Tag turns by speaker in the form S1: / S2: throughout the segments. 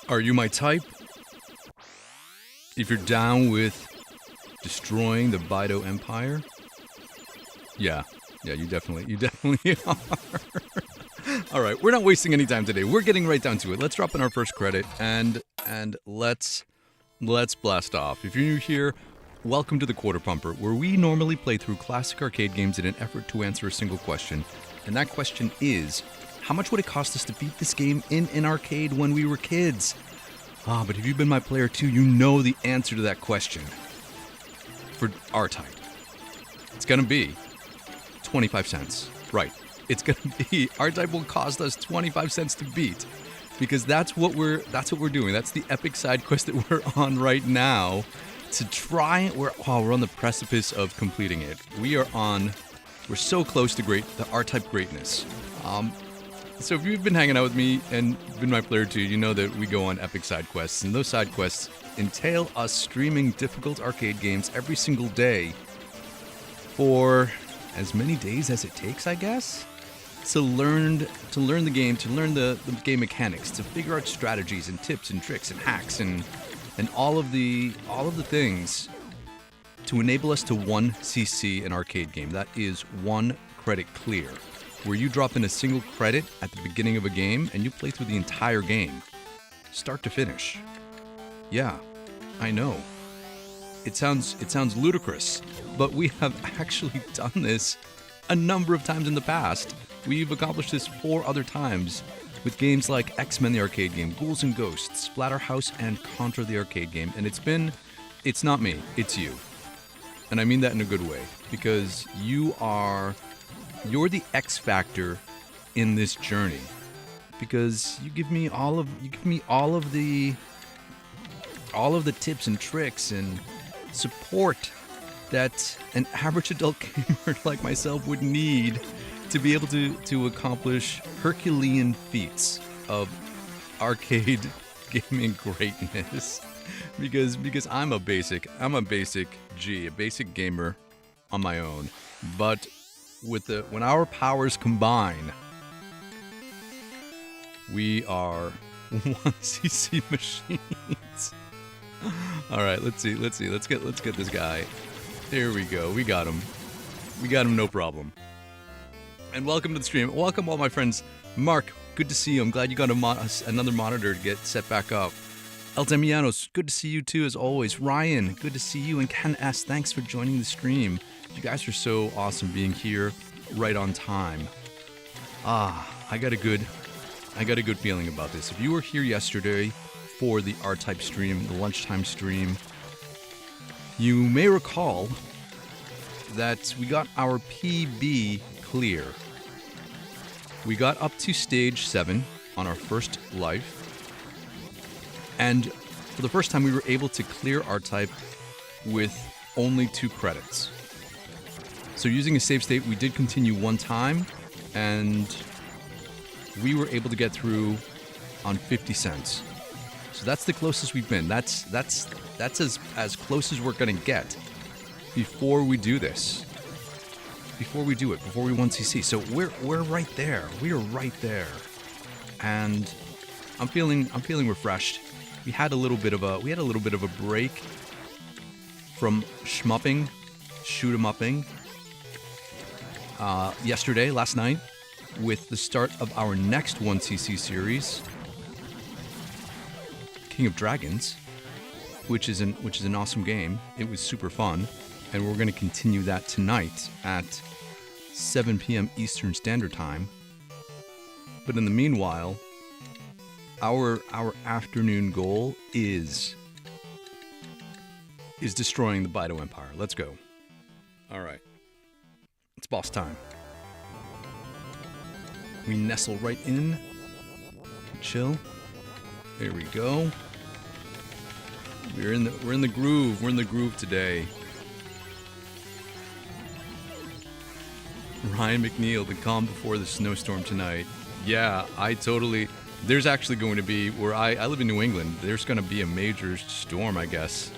S1: Are you my type? If you're down with destroying the Bido Empire? Yeah, you definitely are. All right, we're not wasting any time today. We're getting right down to it. Let's drop in our first credit and let's blast off. If you're new here, welcome to the Quarter Pumper, where we normally play through classic arcade games in an effort to answer a single question. And that question is, how much would it cost us to beat this game in an arcade when we were kids? But if you've been my player too, you know the answer to that question. For RType, it's gonna be 25 cents. Right. It's gonna be RType will cost us 25 cents to beat. Because that's what we're doing. That's the epic side quest that we're on right now. To try we're on the precipice of completing it. We're so close to the RType greatness. So if you've been hanging out with me and been my player too, you know that we go on epic side quests, and those side quests entail us streaming difficult arcade games every single day for as many days as it takes, I guess, to learn the game, to learn the game mechanics, to figure out strategies and tips and tricks and hacks and all of the things to enable us to 1cc an arcade game. That is 1 credit clear, where you drop in a single credit at the beginning of a game and you play through the entire game, start to finish. Yeah, I know. It sounds ludicrous, but we have actually done this a number of times in the past. We've accomplished this 4 other times with games like X-Men the arcade game, Ghouls N Ghosts, Splatterhouse and Contra the arcade game, and it's not me, it's you. And I mean that in a good way, because you're the X factor in this journey, because you give me all of the tips and tricks and support that an average adult gamer like myself would need to be able to accomplish Herculean feats of arcade gaming greatness. Because I'm a basic gamer on my own, but when our powers combine, we are 1cc machines. All right, let's see. Let's get this guy. There we go. We got him, no problem. And welcome to the stream. Welcome all my friends. Mark, good to see you. I'm glad you got another monitor to get set back up. El Demianos, good to see you too, as always. Ryan, good to see you. And Ken S., thanks for joining the stream. You guys are so awesome being here right on time. I got a good feeling about this. If you were here yesterday for the RType stream, the lunchtime stream, you may recall that we got our PB clear. We got up to stage 7 on our first life. And for the first time, we were able to clear RType with only 2 credits. So using a save state, we did continue 1 time, and we were able to get through on 50 cents. So that's the closest we've been. That's as close as we're gonna get before we do this. Before we do it, before we 1cc. So we're right there. We are right there, and I'm feeling refreshed. We had a little bit of a break from shmupping, shoot 'em upping last night, with the start of our next 1cc series, King of Dragons, which is an awesome game. It was super fun, and we're going to continue that tonight at 7 p.m. Eastern Standard Time. But in the meanwhile, our afternoon goal is destroying the Bido Empire. Let's go. All right. It's boss time. We nestle right in. Chill. There we go. We're in the groove. We're in the groove today. Ryan McNeil, the calm before the snowstorm tonight. Yeah, there's actually going to be, where I live in New England, there's going to be a major storm, I guess,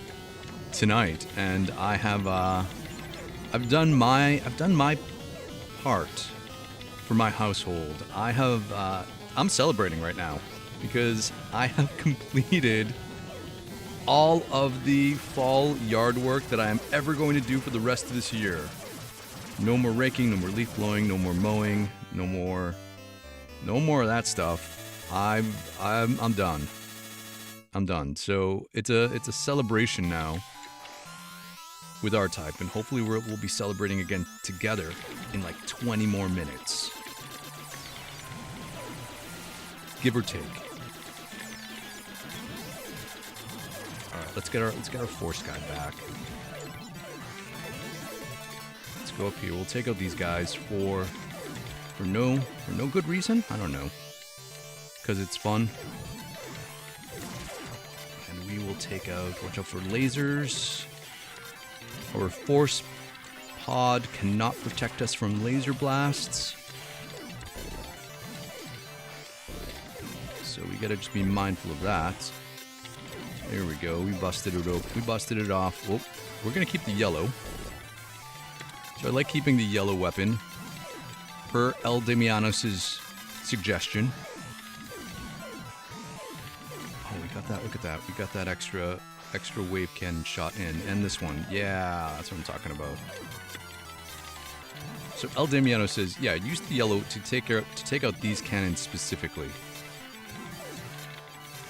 S1: tonight. And I have, I've done my part for my household. I'm celebrating right now. because I have completed all of the fall yard work that I am ever going to do for the rest of this year. No more raking, no more leaf blowing, no more mowing, no more of that stuff. I'm done. I'm done. So it's a celebration now with RType, and hopefully we'll be celebrating again together in like 20 more minutes, give or take. All right, let's get our force guy back. Let's go up here. We'll take out these guys for no good reason. I don't know, because it's fun. And we will take out. Watch out for lasers. Our force pod cannot protect us from laser blasts, so we gotta just be mindful of that. There we go. We busted it open. We busted it off. Whoop. We're gonna keep the yellow. So I like keeping the yellow weapon, per El Damianos' suggestion. Oh, we got that. Look at that. We got that extra wave cannon shot in, and this one. Yeah, that's what I'm talking about. So El Damiano says, yeah, use the yellow to take out these cannons specifically.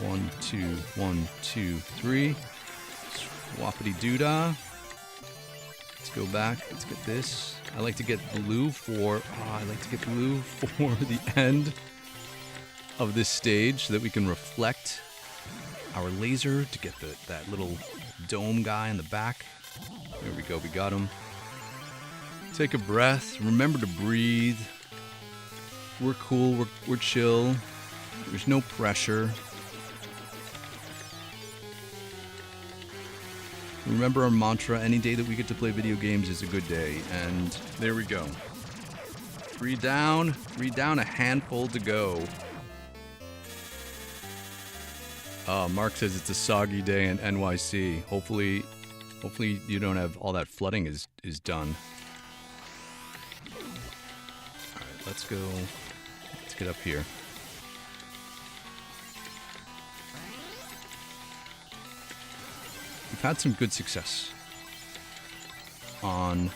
S1: 1, 2, 1, 2, 3. Swappity doodah. Let's go back. Let's get this. I like to get blue for the end of this stage so that we can reflect our laser to get that little dome guy in the back. There we go. We got him. Take a breath. Remember to breathe. We're cool. We're chill. There's no pressure. Remember our mantra, any day that we get to play video games is a good day. And there we go. 3 down, a handful to go. Mark says it's a soggy day in NYC. Hopefully you don't have all that flooding is done. Alright, let's go. Let's get up here. We've had some good success on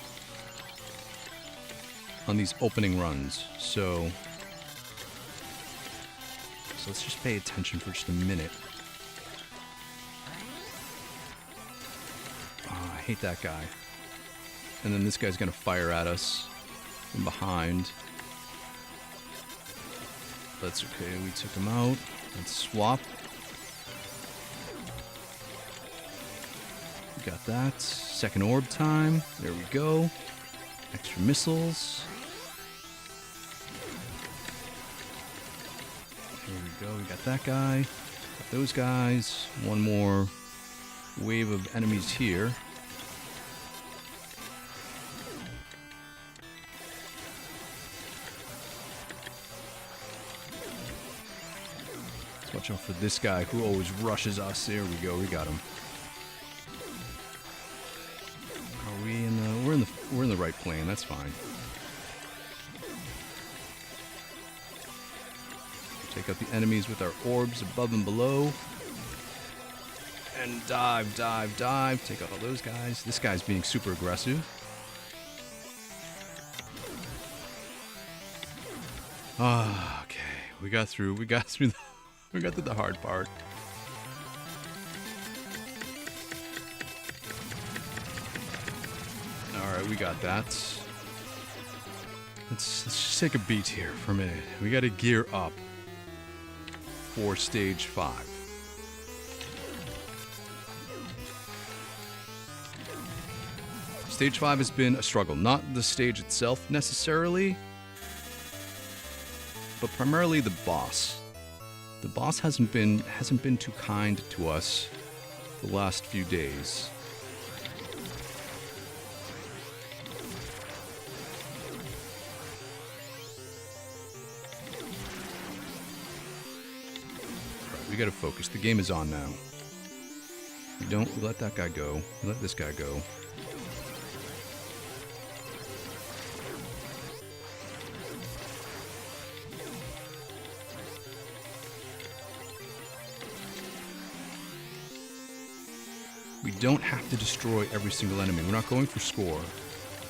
S1: these opening runs, so let's just pay attention for just a minute. Oh, I hate that guy. And then this guy's gonna fire at us from behind. That's okay, we took him out. Let's swap. We got that. Second orb time. There we go. Extra missiles. There we go. We got that guy. Got those guys. One more wave of enemies here. Let's watch out for this guy who always rushes us. There we go. We got him. Are we in the? We're in the right plane. That's fine. Take out the enemies with our orbs above and below. And dive, dive, dive. Take out all those guys. This guy's being super aggressive. Ah, okay. We got through the hard part. Alright, we got that. Let's just take a beat here for a minute. We gotta gear up for stage 5. Stage 5 has been a struggle. Not the stage itself necessarily, but primarily the boss. The boss hasn't been too kind to us the last few days. Right, we gotta focus. The game is on now. We let that guy go. We let this guy go. We don't have to destroy every single enemy. We're not going for score.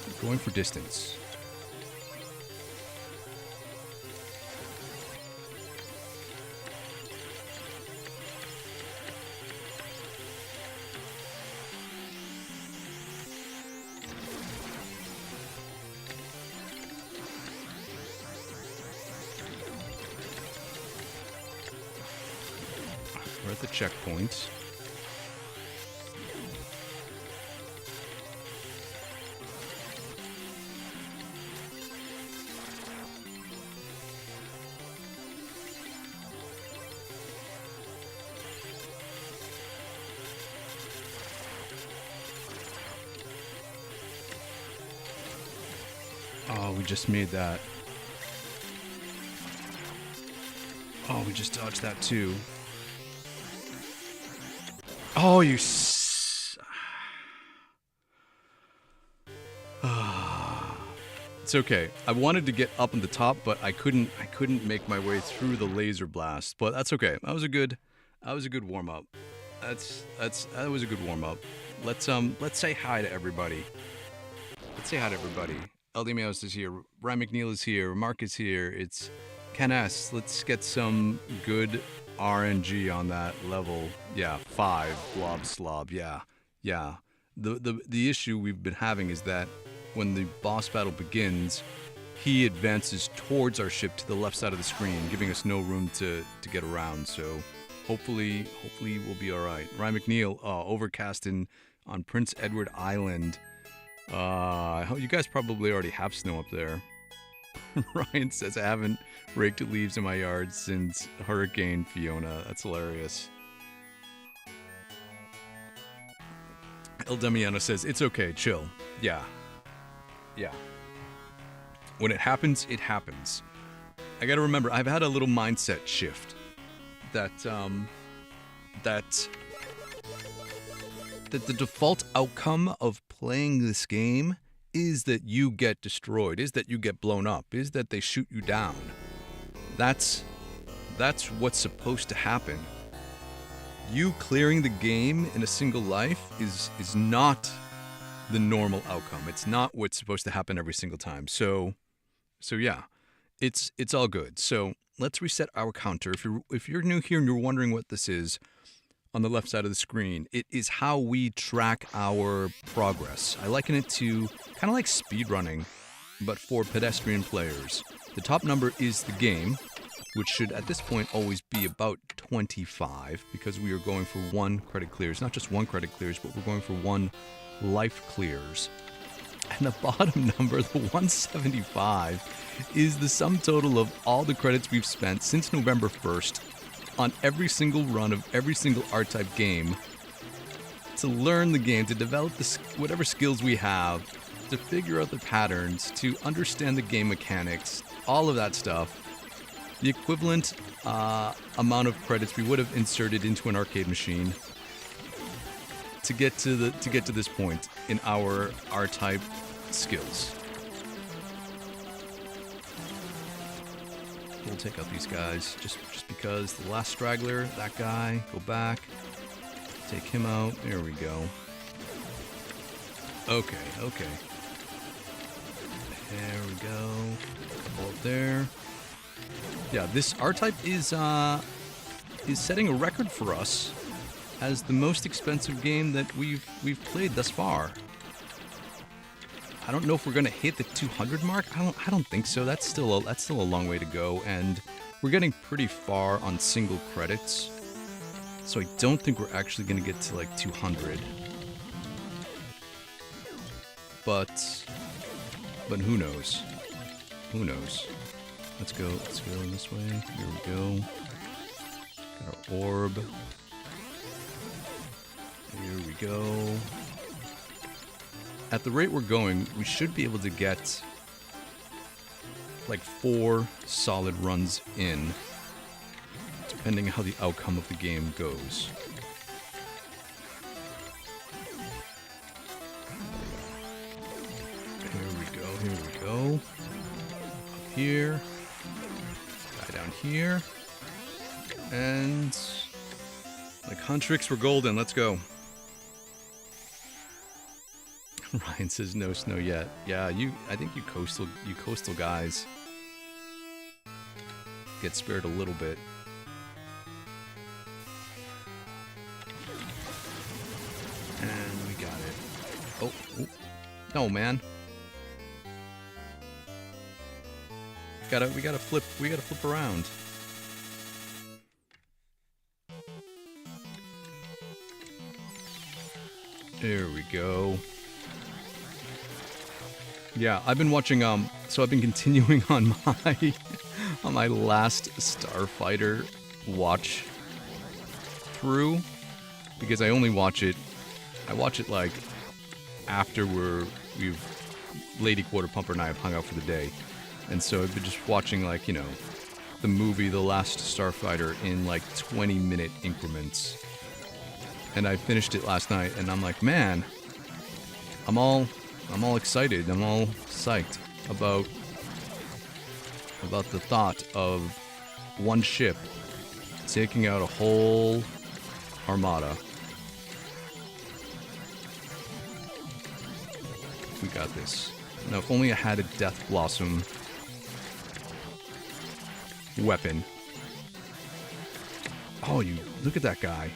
S1: We're going for distance. We're at the checkpoint. Oh, we just made that. Oh, we just dodged that too. Oh, you It's okay. I wanted to get up on the top, but I couldn't make my way through the laser blast. But that's okay. That was a good warm up. That was a good warm up. Let's say hi to everybody. Let's say hi to everybody. LD Meows is here. Ryan McNeil is here. Mark is here. It's Ken S. Let's get some good RNG on that level. Yeah, 5 blob slob. Yeah. The issue we've been having is that when the boss battle begins, he advances towards our ship to the left side of the screen, giving us no room to get around. So hopefully we'll be all right. Ryan McNeil, overcasting on Prince Edward Island. You guys probably already have snow up there. Ryan says, I haven't raked leaves in my yard since Hurricane Fiona. That's hilarious. El Damiano says, it's okay, chill. Yeah. When it happens, it happens. I gotta remember, I've had a little mindset shift that the default outcome of playing this game is that you get destroyed, is that you get blown up, is that they shoot you down. That's what's supposed to happen. You clearing the game in a single life is not the normal outcome. It's not what's supposed to happen every single time. So yeah, it's all good. So let's reset our counter. If you're new here and you're wondering what this is, on the left side of the screen, it is how we track our progress. I liken it to kind of like speedrunning, but for pedestrian players. The top number is the game, which should at this point always be about 25, because we are going for 1 credit clears. Not just 1 credit clears, but we're going for 1 life clears. And the bottom number, the 175, is the sum total of all the credits we've spent since November 1st on every single run of every single RType game to learn the game, to develop whatever skills we have, to figure out the patterns, to understand the game mechanics, all of that stuff. The equivalent amount of credits we would have inserted into an arcade machine to get to this point in our RType skills. We'll take out these guys just because. The last straggler, that guy, go back, take him out. There we go. Okay. There we go. Couple up there. Yeah, this RType is setting a record for us as the most expensive game that we've played thus far. I don't know if we're gonna hit the 200 mark. I don't think so. That's still a long way to go, and we're getting pretty far on single credits. So I don't think we're actually gonna get to like 200. But who knows? Who knows? Let's go this way. Here we go. Got our orb. Here we go. At the rate we're going, we should be able to get like 4 solid runs in, depending on how the outcome of the game goes. Here we go. Up here. Guy down here. And like Huntrix, we're golden. Let's go. Ryan says no snow yet. Yeah, I think you coastal guys get spared a little bit. And we got it. Oh, no, man. We gotta flip around. There we go. Yeah, I've been watching, so I've been continuing on my last Starfighter watch through, because I only watch it, like after Lady Quarter Pumper and I have hung out for the day. And so I've been just watching, like, you know, the movie The Last Starfighter in like 20-minute increments. And I finished it last night, and I'm like, man, I'm all excited. I'm all psyched about the thought of one ship taking out a whole armada. We got this. Now, if only I had a Death Blossom weapon. Oh, you look at that guy.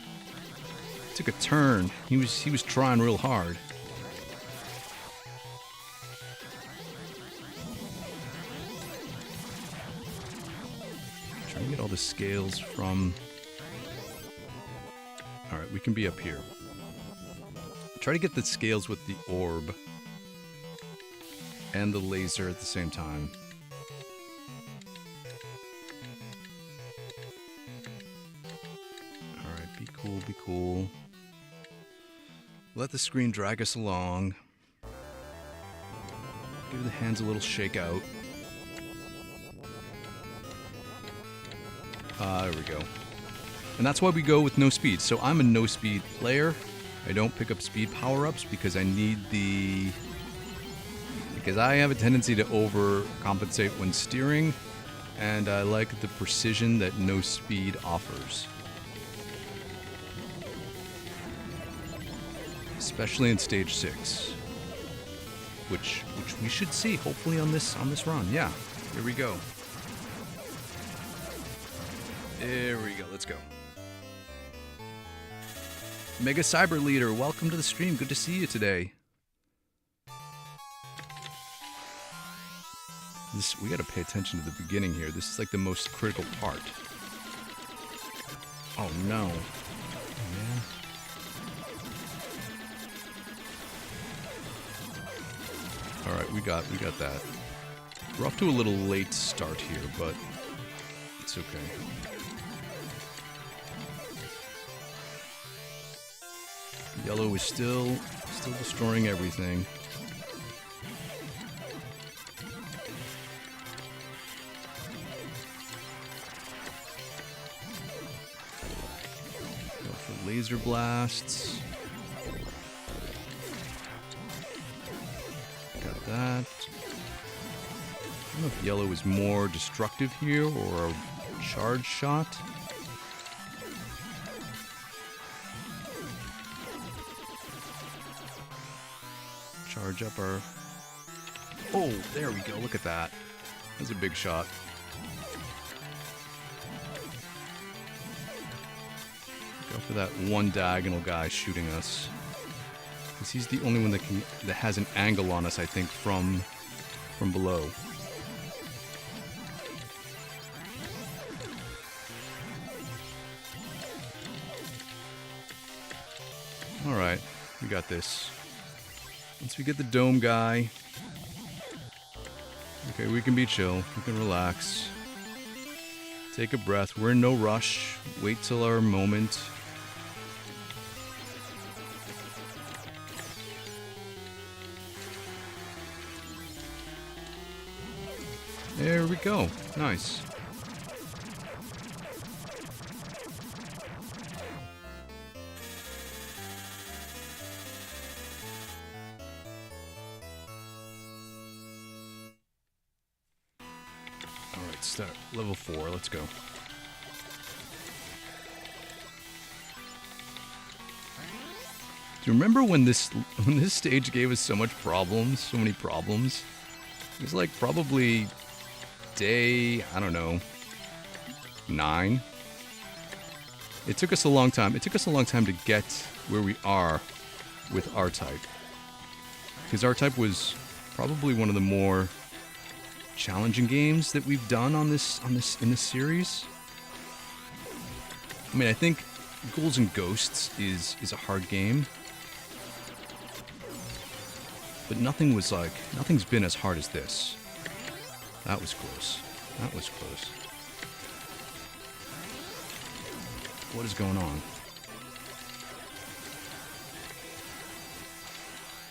S1: Took a turn. He was trying real hard. Trying to get all the scales from... Alright, we can be up here. Try to get the scales with the orb and the laser at the same time. Alright, be cool, be cool. Let the screen drag us along. Give the hands a little shake out. There we go. And that's why we go with no speed. So I'm a no speed player. I don't pick up speed power-ups because I need because I have a tendency to overcompensate when steering, and I like the precision that no speed offers. Especially in stage 6. Which we should see hopefully on this run. Yeah. Here we go. There we go. Let's go. Mega Cyber Leader, welcome to the stream. Good to see you today. We gotta pay attention to the beginning here. This is like the most critical part. Oh no. Man. Alright, we got that. We're off to a little late start here, but it's okay. Yellow is still destroying everything. Go for laser blasts. Got that. I don't know if yellow is more destructive here or a charge shot. Charge up our... Oh, there we go. Look at that. That's a big shot. Go for that one diagonal guy shooting us. Because he's the only one that has an angle on us, I think, from below. Alright, we got this. Once we get the dome guy, okay, we can be chill. We can relax. Take a breath. We're in no rush. Wait till our moment. There we go. Nice. Start level 4, let's go. Do you remember when this stage gave us so much problems, so many problems? It was like probably day, I don't know, 9. It took us a long time. It took us a long time to get where we are with RType. Because RType was probably one of the more challenging games that we've done in this series. I mean, I think Ghouls N Ghosts is a hard game. But nothing's been as hard as this. That was close. That was close. What is going on?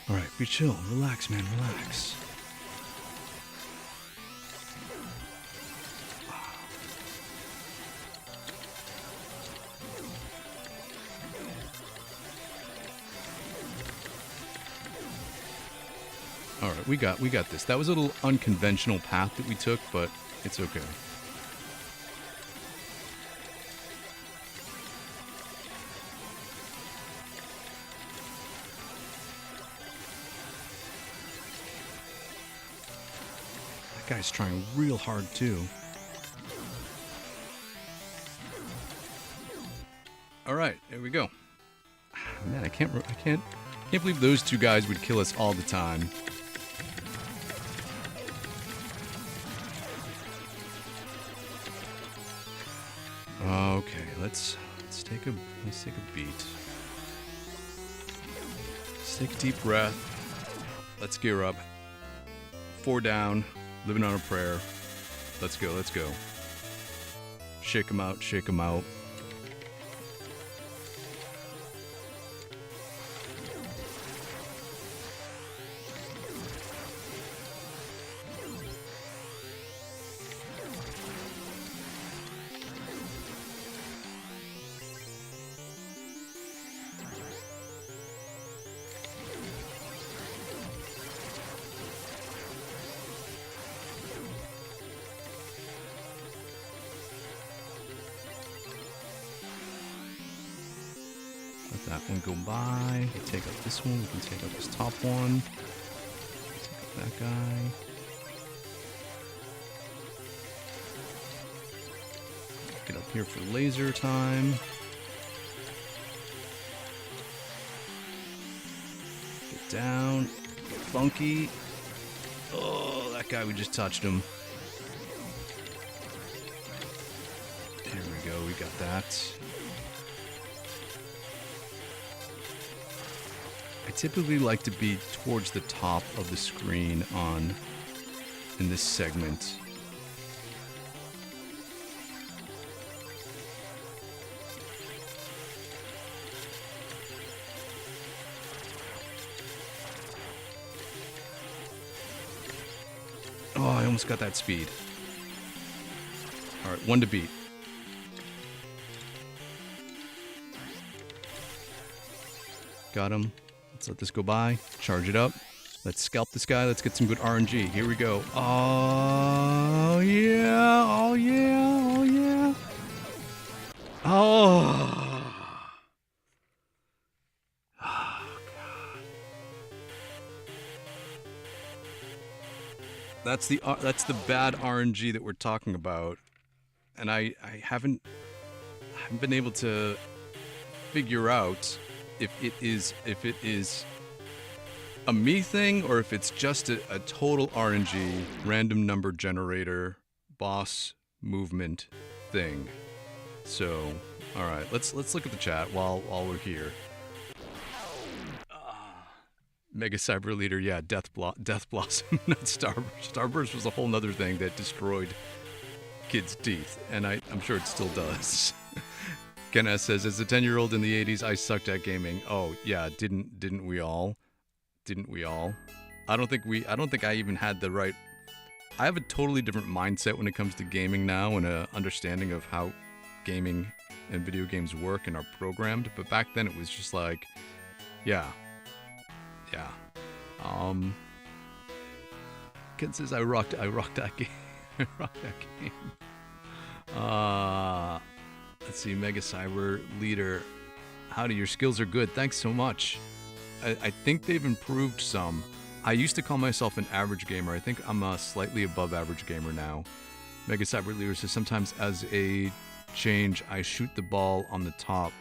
S1: Alright, be chill. Relax, man. Relax. Alright, we got this. That was a little unconventional path that we took, but it's okay. That guy's trying real hard too. Alright, there we go. Man, I can't believe those two guys would kill us all the time. Okay, let's take a beat. Let's take a deep breath. Let's gear up. 4 down, living on a prayer. Let's go, let's go. Shake 'em out, shake 'em out. Let that one go by. We take out this one. We can take out this top one. Take out that guy. Get up here for laser time. Get down. Get funky. Oh, that guy, we just touched him. There we go. We got that. I typically like to be towards the top of the screen in this segment. Oh, I almost got that speed. All right, 1 to beat. Got him. Let's let this go by. Charge it up. Let's scalp this guy. Let's get some good RNG. Here we go. Oh, yeah. Oh, yeah. Oh, yeah. Oh. Oh, God. That's the bad RNG that we're talking about. And I haven't been able to figure out if it is a me thing or if it's just a total RNG, random number generator, boss movement thing. So, all right, let's look at the chat while we're here. Mega Cyber Leader, yeah, Death Blossom, not Starburst. Starburst was a whole nother thing that destroyed kids' teeth, and I'm sure it still does. Ken S says, as a 10-year-old in the 80s, I sucked at gaming. Oh, yeah, didn't we all? Didn't we all? I don't think I even had the right... I have a totally different mindset when it comes to gaming now and a understanding of how gaming and video games work and are programmed. But back then it was just like, yeah. Ken says, I rocked that game. I rocked that game. Let's see, Mega Cyber Leader. Howdy, your skills are good. Thanks so much. I think they've improved some. I used to call myself an average gamer. I think I'm a slightly above average gamer now. Mega Cyber Leader says sometimes as a change, I shoot the ball on the top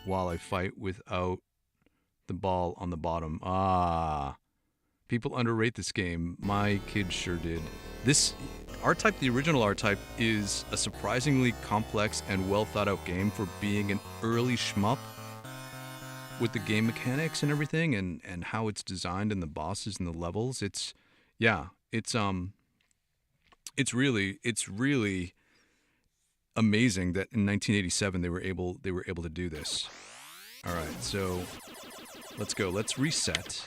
S1: while I fight without the ball on the bottom. Ah, people underrate this game. My kids sure did. This RType, the original RType, is a surprisingly complex and well thought out game for being an early shmup. With the game mechanics and everything, and how it's designed and the bosses and the levels, it's really amazing that in 1987 they were able to do this. All right, so let's go. Let's reset.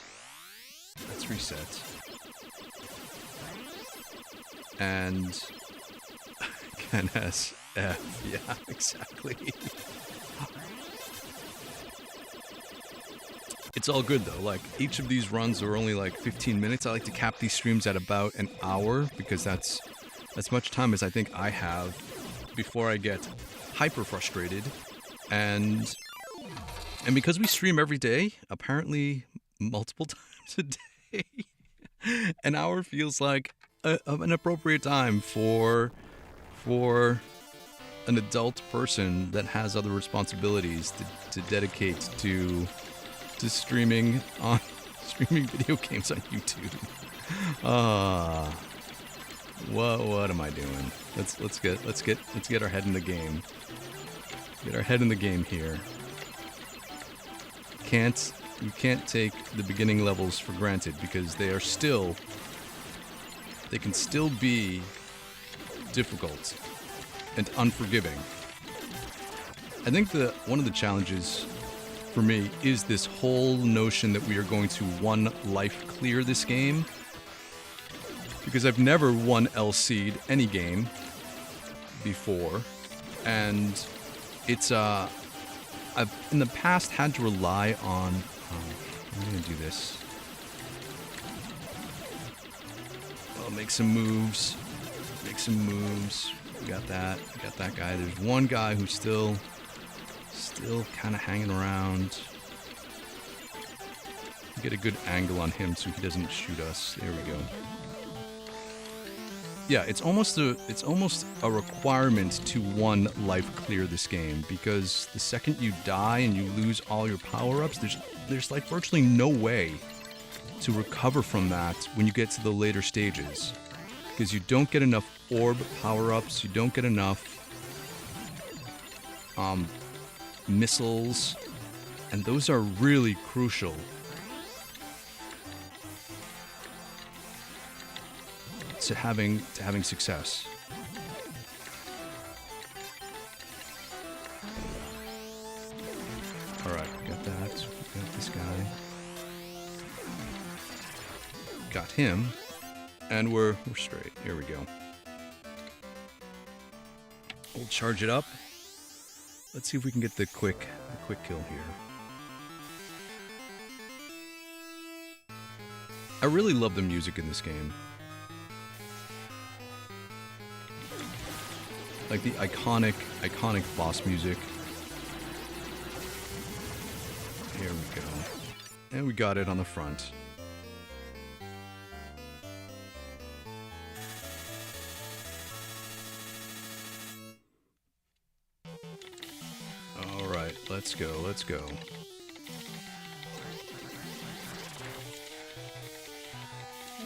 S1: And NSF, yeah, exactly. It's all good though. Like each of these runs are only like 15 minutes. I like to cap these streams at about an hour because that's as much time as I think I have before I get hyper frustrated. And because we stream every day, apparently multiple times a day, an hour feels like an appropriate time for an adult person that has other responsibilities to dedicate to streaming video games on YouTube. What am I doing? Let's get our head in the game. Get our head in the game here. You can't take the beginning levels for granted because they can still be difficult and unforgiving. I think one of the challenges for me is this whole notion that we are going to one life clear this game, because I've never one LC'd any game before, and it's I've in the past had to rely on I'm gonna do this. I'll make some moves. We got that guy. There's one guy who's still kind of hanging around. Get a good angle on him so he doesn't shoot us. There we go. Yeah, it's almost a requirement to one life clear this game, because the second you die and you lose all your power-ups, there's like virtually no way to recover from that when you get to the later stages, because you don't get enough orb power-ups, you don't get enough missiles, and those are really crucial to having success. All right, got that. Got this guy. Got him, and we're straight. Here we go. We'll charge it up. Let's see if we can get the quick kill here. I really love the music in this game. Like the iconic boss music. Here we go. And we got it on the front. Alright, let's go.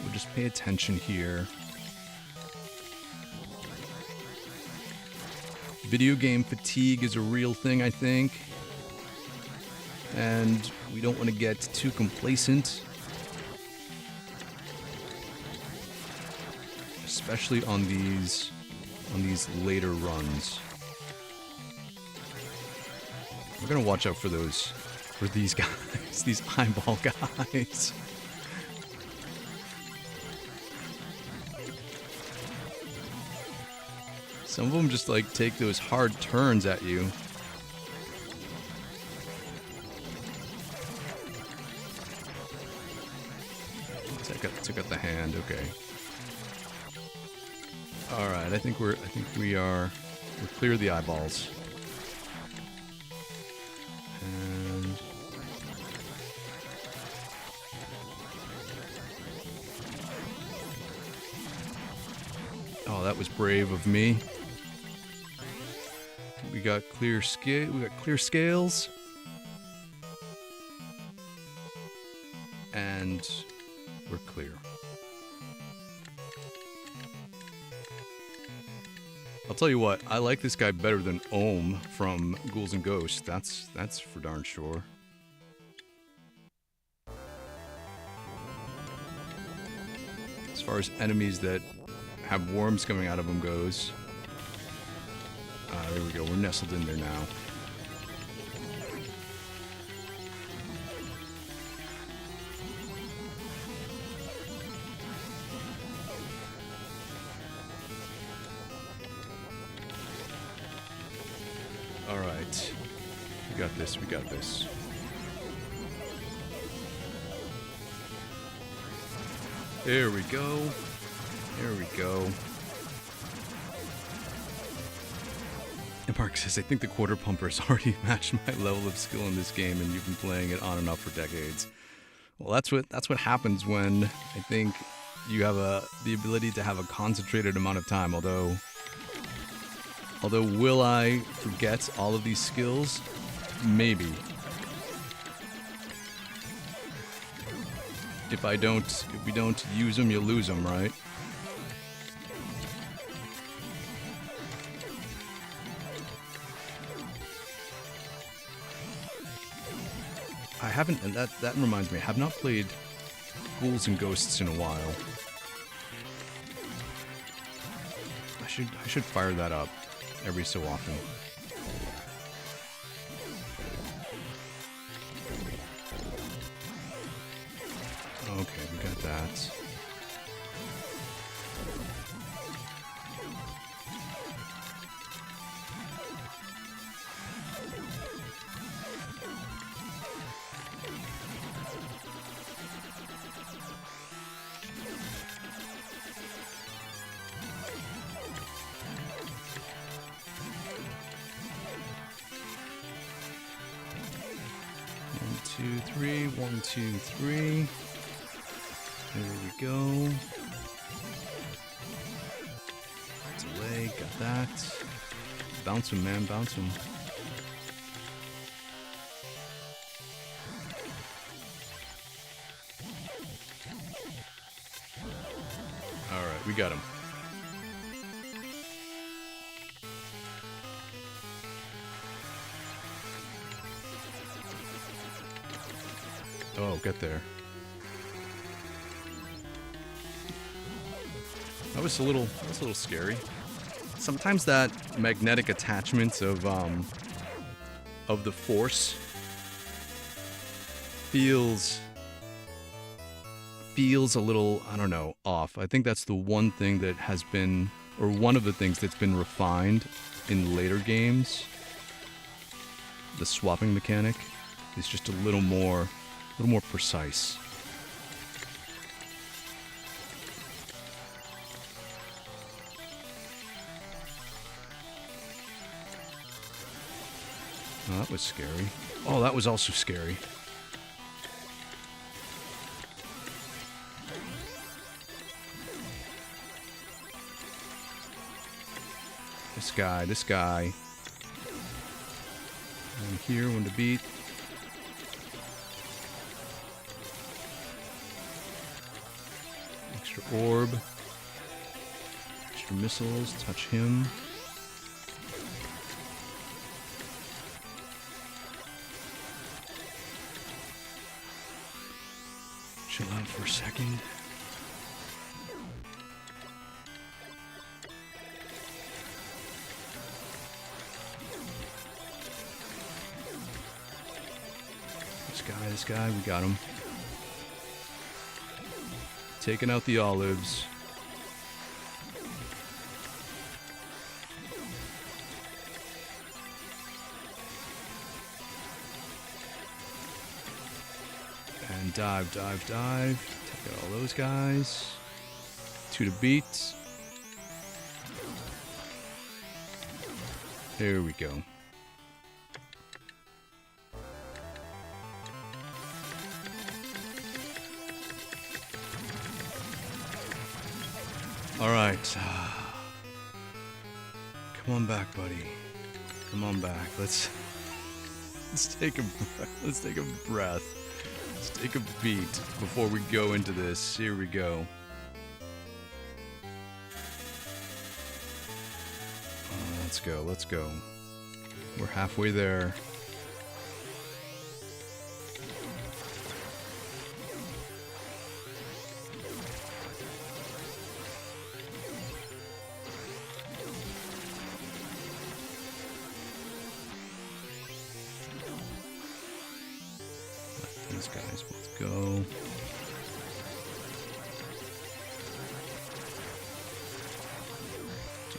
S1: We'll just pay attention here. Video game fatigue is a real thing, I think. And we don't want to get too complacent. Especially on these later runs. We're gonna watch out for these guys, these eyeball guys. Some of them just like take those hard turns at you. Took out the hand. Okay. All right. I think we're clear of the eyeballs. And brave of me. We got clear scale. We got clear scales. And we're clear. I'll tell you what, I like this guy better than Ohm from Ghouls N Ghosts. That's for darn sure. As far as enemies that have worms coming out of them goes. There we go, we're nestled in there now. Alright. We got this, we got this. There we go. There we go. And Mark says, I think the quarter pumpers already matched my level of skill in this game, and you've been playing it on and off for decades. Well, that's what happens when I think you have the ability to have a concentrated amount of time. Although will I forget all of these skills? Maybe. If we don't use them, you lose them, right? I haven't, and that reminds me, I have not played Ghouls N Ghosts in a while. I should fire that up every so often. Okay, we got that. One, two, three. There we go. Delay, got that. Bounce him, man, bounce him. Alright, we got him. Oh, get there. That was a little scary. Sometimes that magnetic attachment of the force feels a little, I don't know, off. I think that's the one thing that has been, or one of the things that's been refined in later games. The swapping mechanic is just a little more precise. Oh, that was scary. Oh, that was also scary. This guy. One here, one to beat. Extra orb. Extra missiles. Touch him. Chill out for a second. This guy, we got him. Taking out the olives. And dive. Take out all those guys. 2 to beat. There we go. All right. Come on back, buddy. Come on back. Let's take a breath. Let's take a breath. Let's take a beat before we go into this. Here we go. Let's go. Let's go. We're halfway there. These guys both go. Don't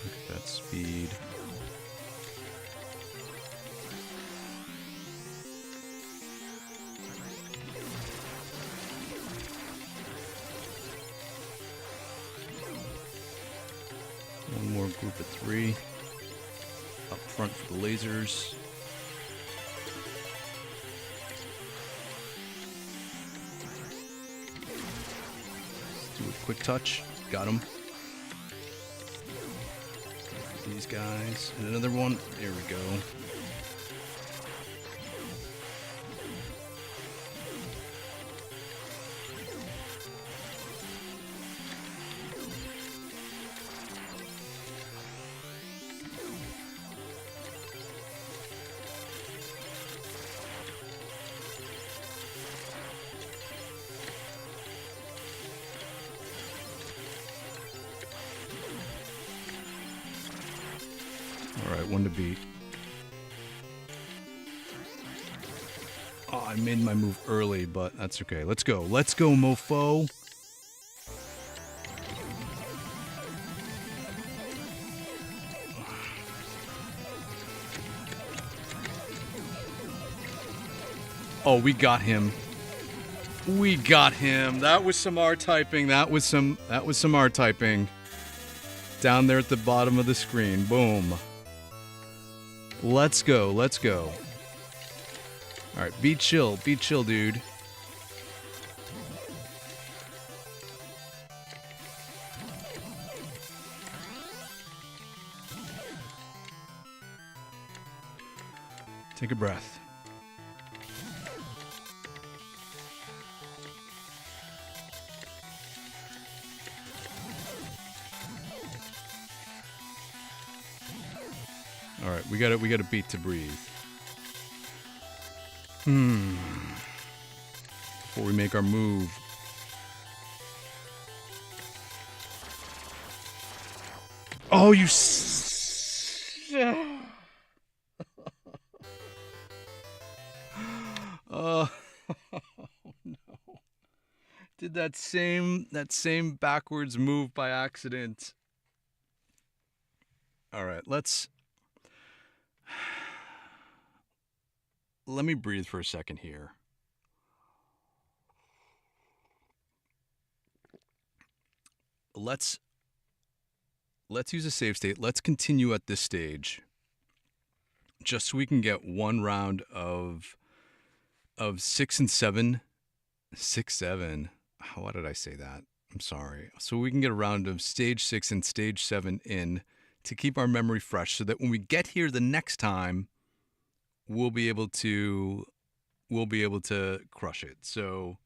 S1: get that speed. One more group of 3 up front for the lasers. Quick touch. Got him. These guys. And another one. There we go. Alright, one to beat. Oh, I made my move early, but that's okay. Let's go. Let's go, mofo. Oh, we got him. We got him. That was some RTyping. That was some RTyping. Down there at the bottom of the screen. Boom. Let's go. Let's go. All right, be chill. Be chill, dude. Take a breath. All right, we got a beat to breathe. Before we make our move. Oh, you oh no. Did that same backwards move by accident. All right, let me breathe for a second here. Let's use a save state. Let's continue at this stage. Just so we can get one round of 6 and 7. 6, 7. Why did I say that? I'm sorry. So we can get a round of stage 6 and stage 7 in to keep our memory fresh so that when we get here the next time, we'll be able to crush it. So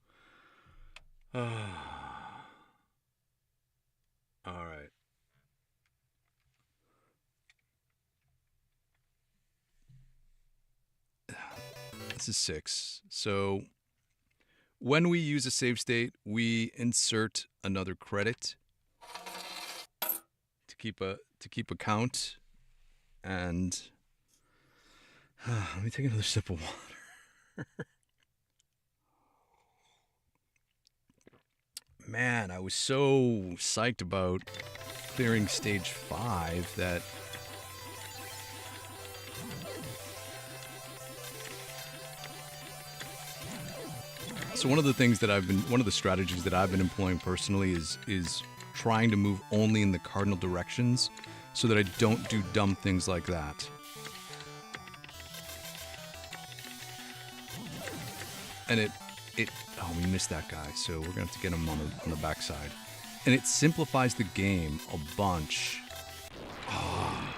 S1: all right. This is 6. So when we use a save state, we insert another credit to keep a count. And let me take another sip of water. Man, I was so psyched about clearing stage 5 that so one of the strategies that I've been employing personally is trying to move only in the cardinal directions so that I don't do dumb things like that. And oh, we missed that guy, so we're gonna have to get him on the backside. And it simplifies the game a bunch. Oh.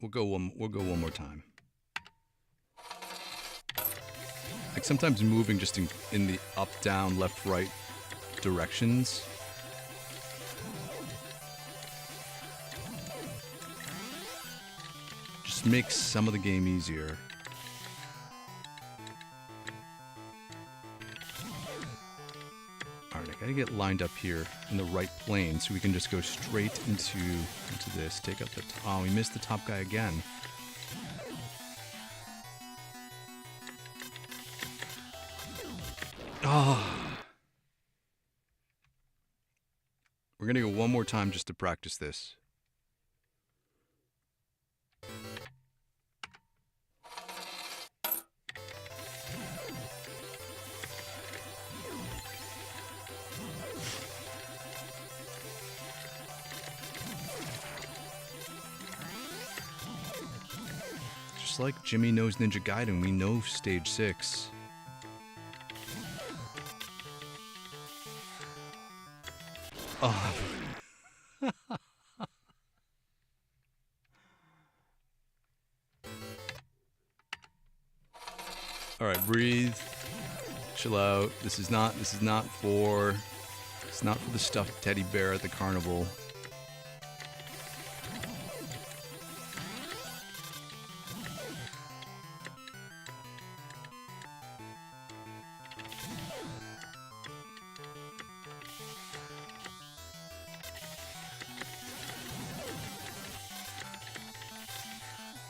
S1: We'll go one more time. Like sometimes moving just in the up, down, left, right directions. Just makes some of the game easier. Alright, I gotta get lined up here in the right plane so we can just go straight into this. Take up the top. Oh, we missed the top guy again. Oh. We're gonna go one more time just to practice this. Just like Jimmy knows Ninja Gaiden, we know stage 6. Oh. All right, breathe, chill out. This is not for the stuffed teddy bear at the carnival.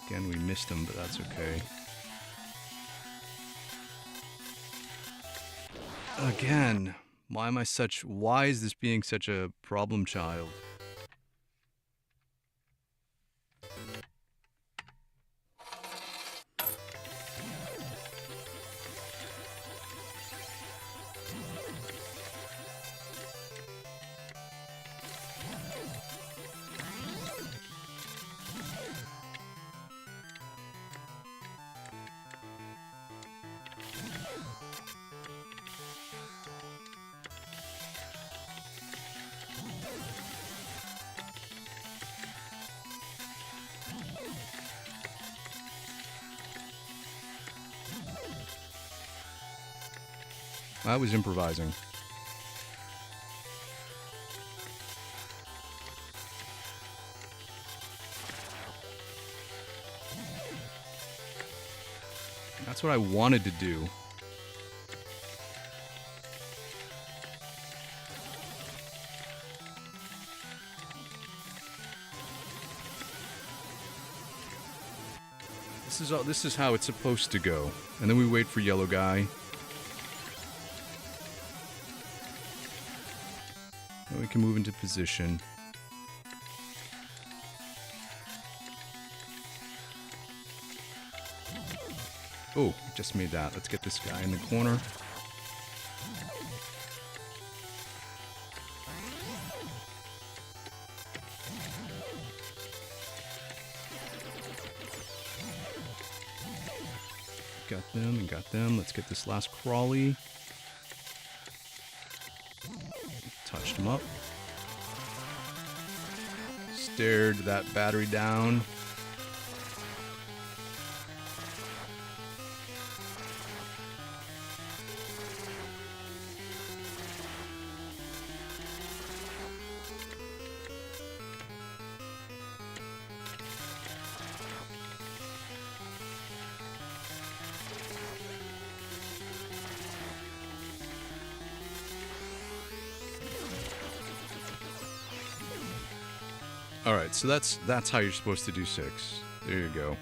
S1: Again, we missed him, but that's okay. Again, why is this being such a problem child? I was improvising. That's what I wanted to do. This is how it's supposed to go. And then we wait for yellow guy. And we can move into position. Oh, just made that. Let's get this guy in the corner. Got them and got them. Let's get this last crawly. Touched him up. Stared that battery down. All right, so that's how you're supposed to do 6. There you go.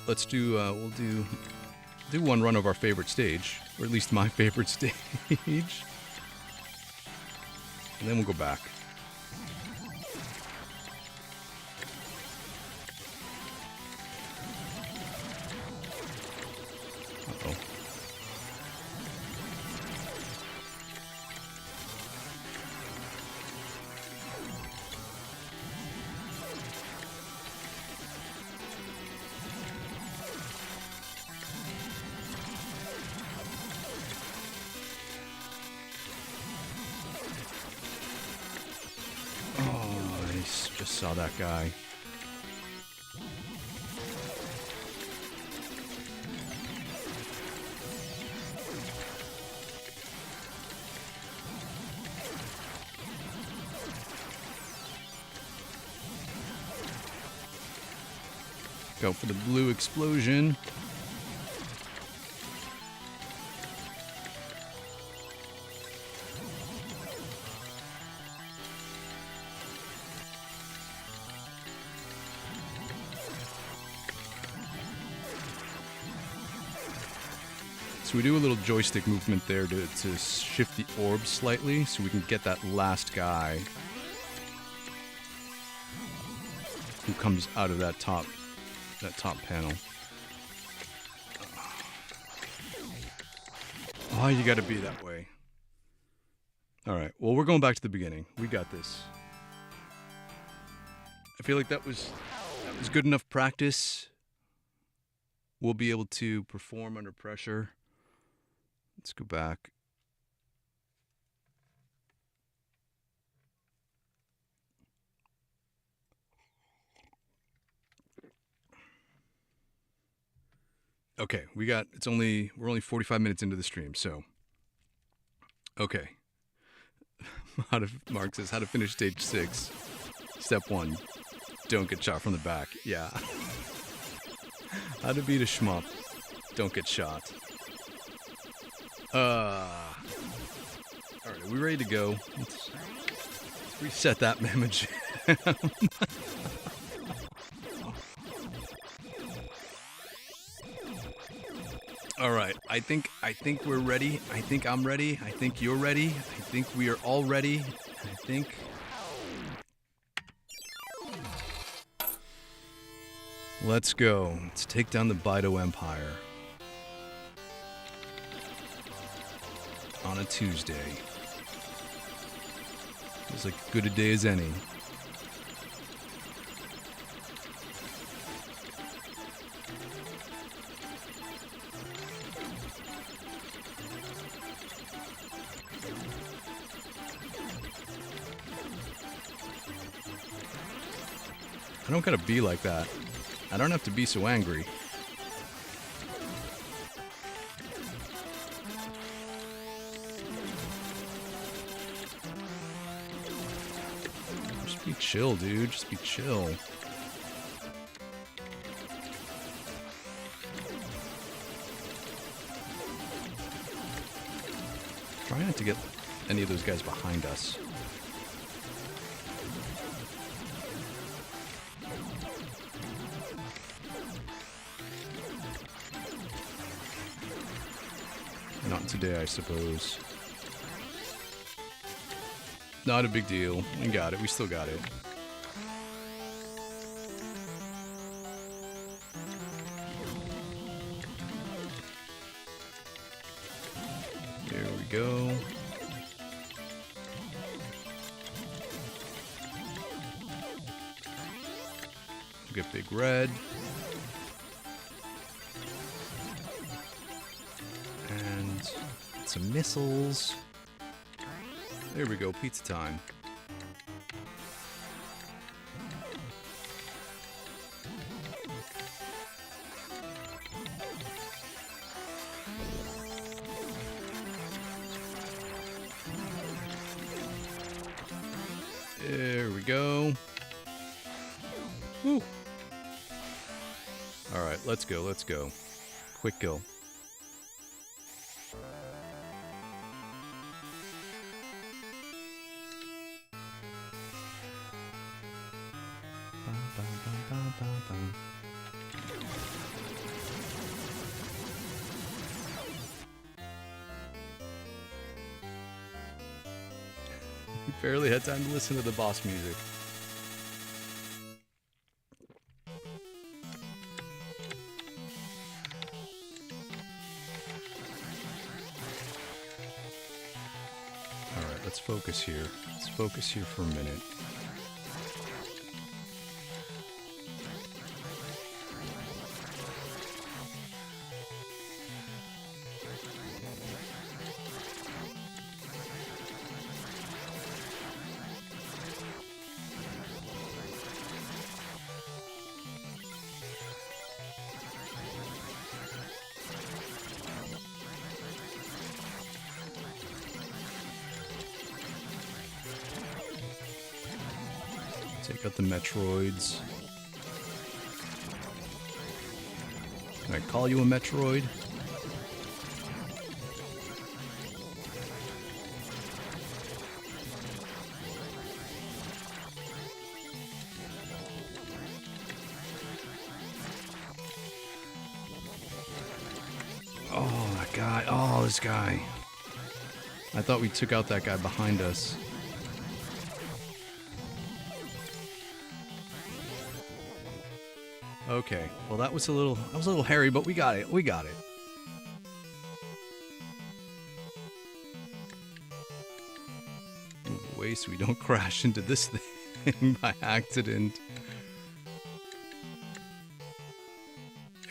S1: Let's do we'll do one run of our favorite stage, or at least my favorite stage, and then we'll go back. Uh-oh. saw that guy. Go for the blue explosion. So we do a little joystick movement there to shift the orb slightly so we can get that last guy who comes out of that top panel. Oh, you gotta be that way. Alright, well, we're going back to the beginning. We got this. I feel like that was good enough practice. We'll be able to perform under pressure. Let's go back. Okay, we're only 45 minutes into the stream, so. Okay. Mark says, how to finish stage 6. Step 1, don't get shot from the back. Yeah. How to beat a shmup. Don't get shot. Alright, are we ready to go? Let's reset that memo jam. Alright, I think we're ready. I think I'm ready. I think you're ready. I think we are all ready. I think... Let's go. Let's take down the Bido Empire. On a Tuesday. Feels like as good a day as any. I don't gotta be like that. I don't have to be so angry. Just be chill, dude. Just be chill. Try not to get any of those guys behind us. Not today, I suppose. Not a big deal. We got it. We still got it. There we go. Get big red. And some missiles. There we go, pizza time. There we go. Woo. All right, let's go, let's go. Quick kill. We barely had time to listen to the boss music. Alright, let's focus here. Let's focus here for a minute. Take out the Metroids. Can I call you a Metroid? Oh, that guy. Oh, this guy. I thought we took out that guy behind us. Okay, well that was a little hairy, but we got it. We got it. Move away so we don't crash into this thing by accident.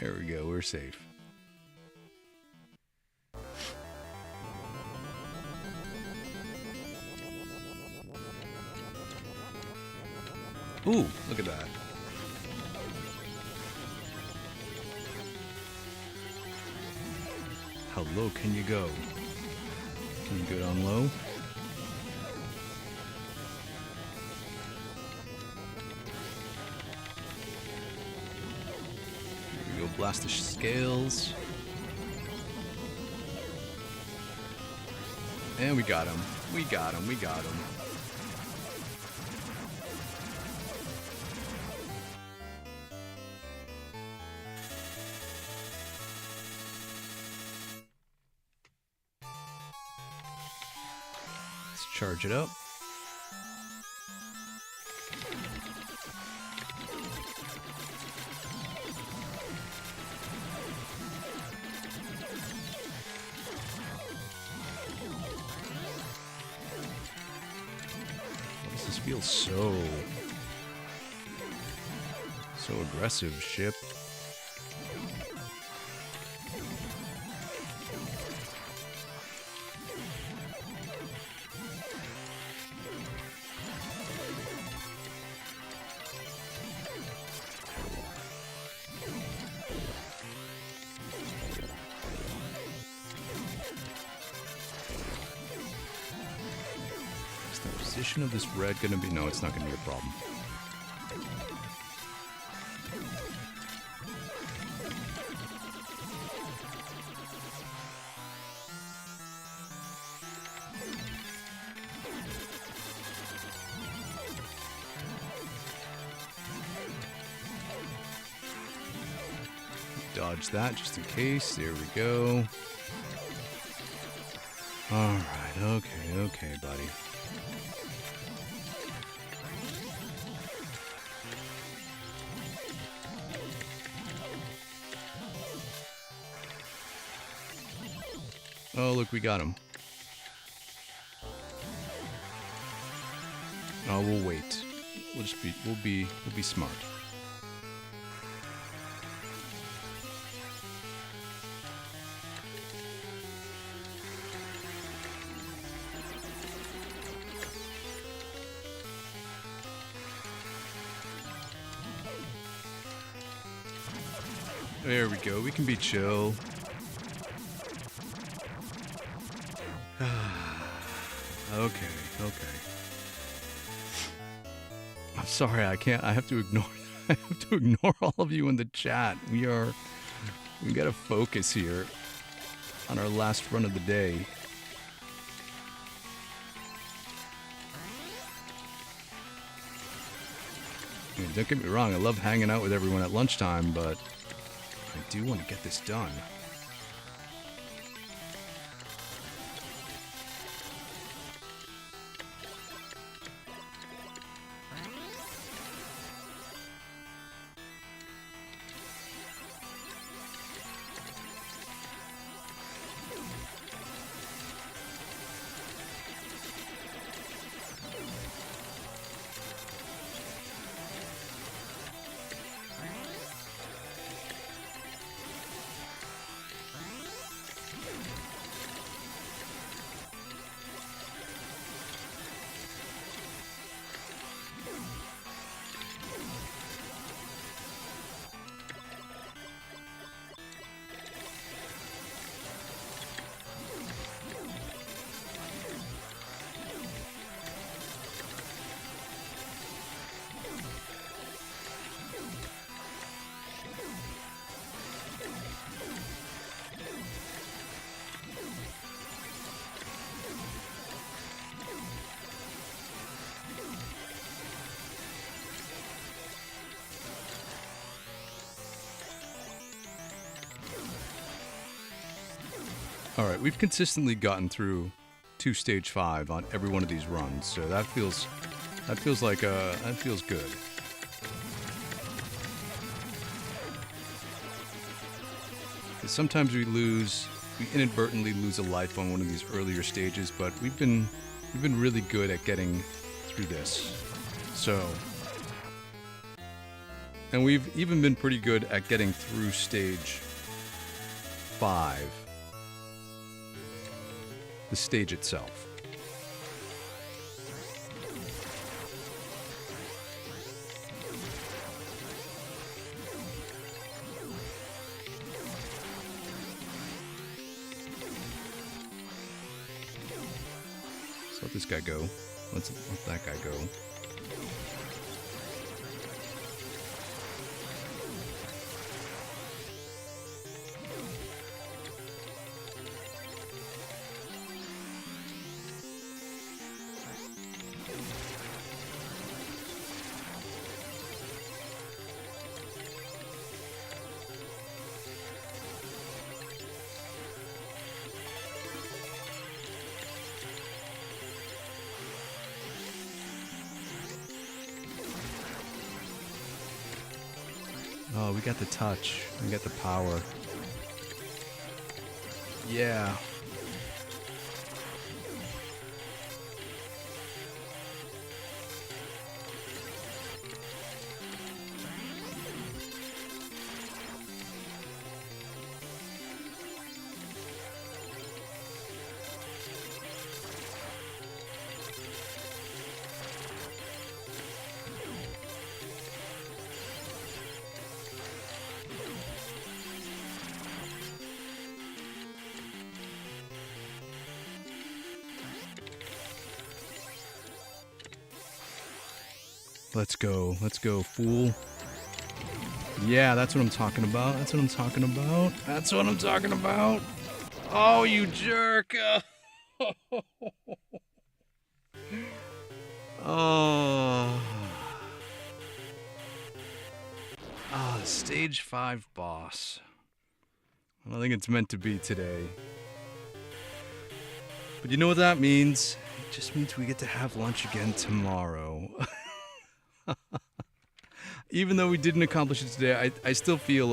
S1: There we go. We're safe. Ooh, look at that. How low can you go? Can you go down low? Here we go, blast the scales. And we got him. We got him. We got him. Charge it up. This feels so aggressive, ship. Position of this red gonna be? No, it's not gonna be a problem. Dodge that just in case. There we go. Alright, okay, buddy. Oh, look, we got him. Oh, we'll wait. We'll be smart. There we go. We can be chill. Okay. I'm sorry, I can't. I have to ignore all of you in the chat. We gotta focus here on our last run of the day. I mean, don't get me wrong, I love hanging out with everyone at lunchtime, but I do want to get this done. Alright, we've consistently gotten through to stage 5 on every one of these runs, so that feels like that feels good. Because sometimes we inadvertently lose a life on one of these earlier stages, but we've been really good at getting through this. So, and we've even been pretty good at getting through stage 5. The stage itself. Let's let this guy go. Let's let that guy go. Oh, we got the touch. We got the power. Yeah. Let's go, fool. Yeah, that's what I'm talking about. That's what I'm talking about. That's what I'm talking about. Oh, you jerk. Oh. Ah, stage 5 boss. I don't think it's meant to be today. But you know what that means? It just means we get to have lunch again tomorrow. Even though we didn't accomplish it today, I still feel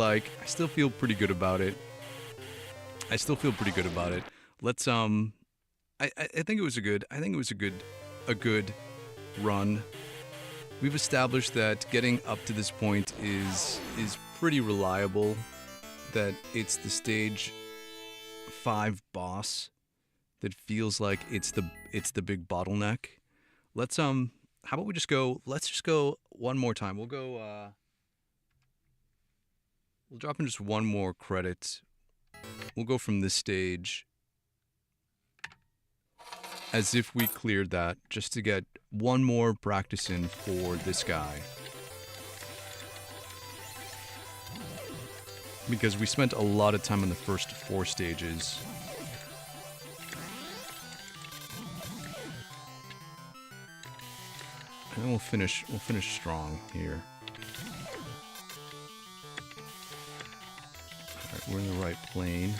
S1: pretty good about it. I still feel pretty good about it. Let's I think it was a good run. We've established that getting up to this point is pretty reliable. That it's the stage 5 boss that feels like it's the big bottleneck. Let's how about we just go, let's just go one more time. We'll go, we'll drop in just one more credit. We'll go from this stage as if we cleared that, just to get one more practice in for this guy. Because we spent a lot of time in the first 4 stages. And we'll finish strong here. Alright, we're in the right plane.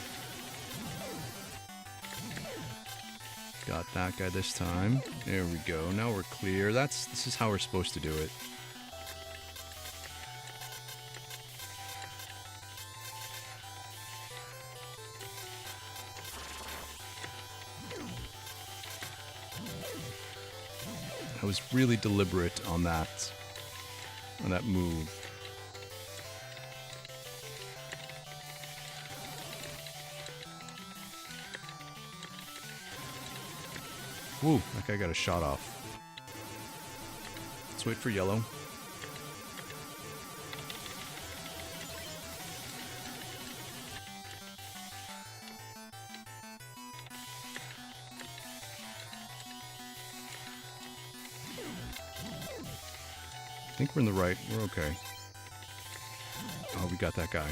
S1: Got that guy this time. There we go. Now we're clear. This is how we're supposed to do it. I was really deliberate on that move. Woo, that guy got a shot off. Let's wait for yellow. I think we're in the right. We're okay. Oh, we got that guy.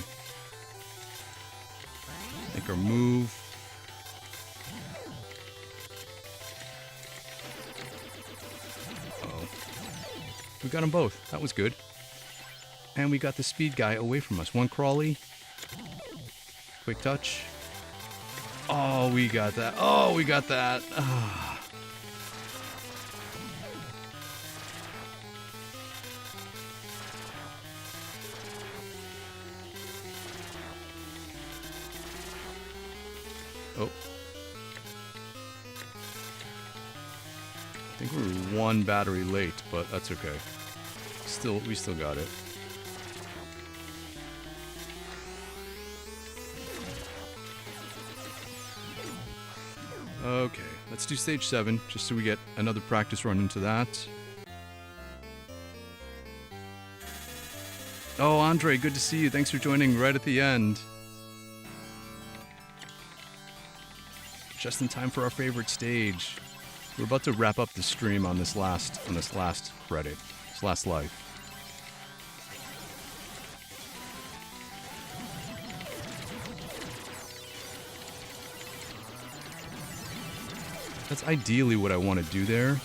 S1: Make our move. Uh-oh. We got them both. That was good. And we got the speed guy away from us. One crawly. Quick touch. Oh, we got that. Oh, we got that. Oh. I think we were one battery late, but that's okay. We still got it. Okay, let's do stage 7, just so we get another practice run into that. Oh, Andre, good to see you. Thanks for joining right at the end. Just in time for our favorite stage. We're about to wrap up the stream on this last credit, this last life. That's ideally what I want to do there.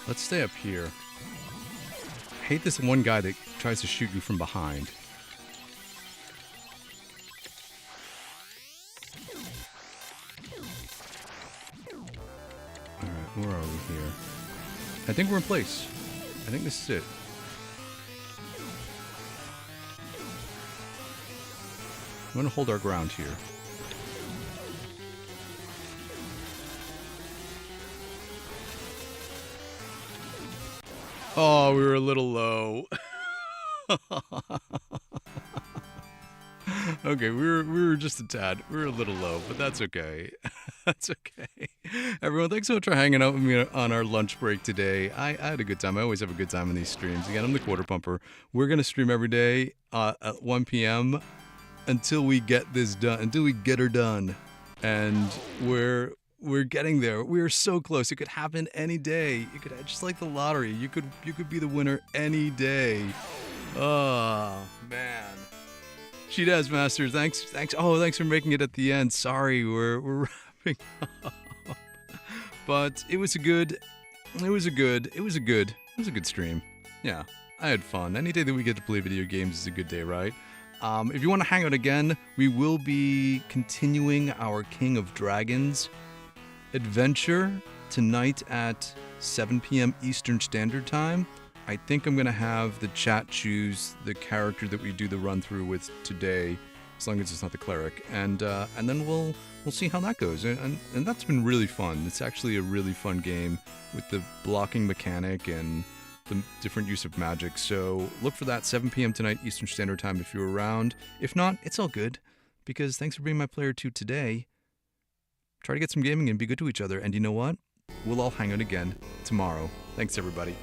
S1: Let's stay up here. I hate this one guy that tries to shoot you from behind. Alright, where are we here? I think we're in place. I think this is it. I'm gonna hold our ground here. Oh, we were a little low. Okay, we were just a tad. We were a little low, but that's okay. That's okay. Everyone, thanks so much for hanging out with me on our lunch break today. I had a good time. I always have a good time in these streams. Again, I'm the Quarter Pumper. We're going to stream every day at 1 p.m. until we get this done, until we get her done. And we're getting there. We're so close. It could happen any day. You could, just like the lottery, you could be the winner any day. Oh, man. She does, Master. Thanks. Oh, thanks for making it at the end. Sorry, we're wrapping up. But it was a good stream. Yeah, I had fun. Any day that we get to play video games is a good day, right? If you want to hang out again, we will be continuing our King of Dragons adventure tonight at 7 p.m. Eastern Standard Time. I think I'm going to have the chat choose the character that we do the run through with today, as long as it's not the cleric, and then we'll see how that goes. And that's been really fun. It's actually a really fun game with the blocking mechanic and the different use of magic. So look for that 7 p.m. tonight Eastern Standard Time if you're around. If not, it's all good, because thanks for being my player 2 today. Try to get some gaming and be good to each other, and you know what? We'll all hang out again tomorrow. Thanks, everybody.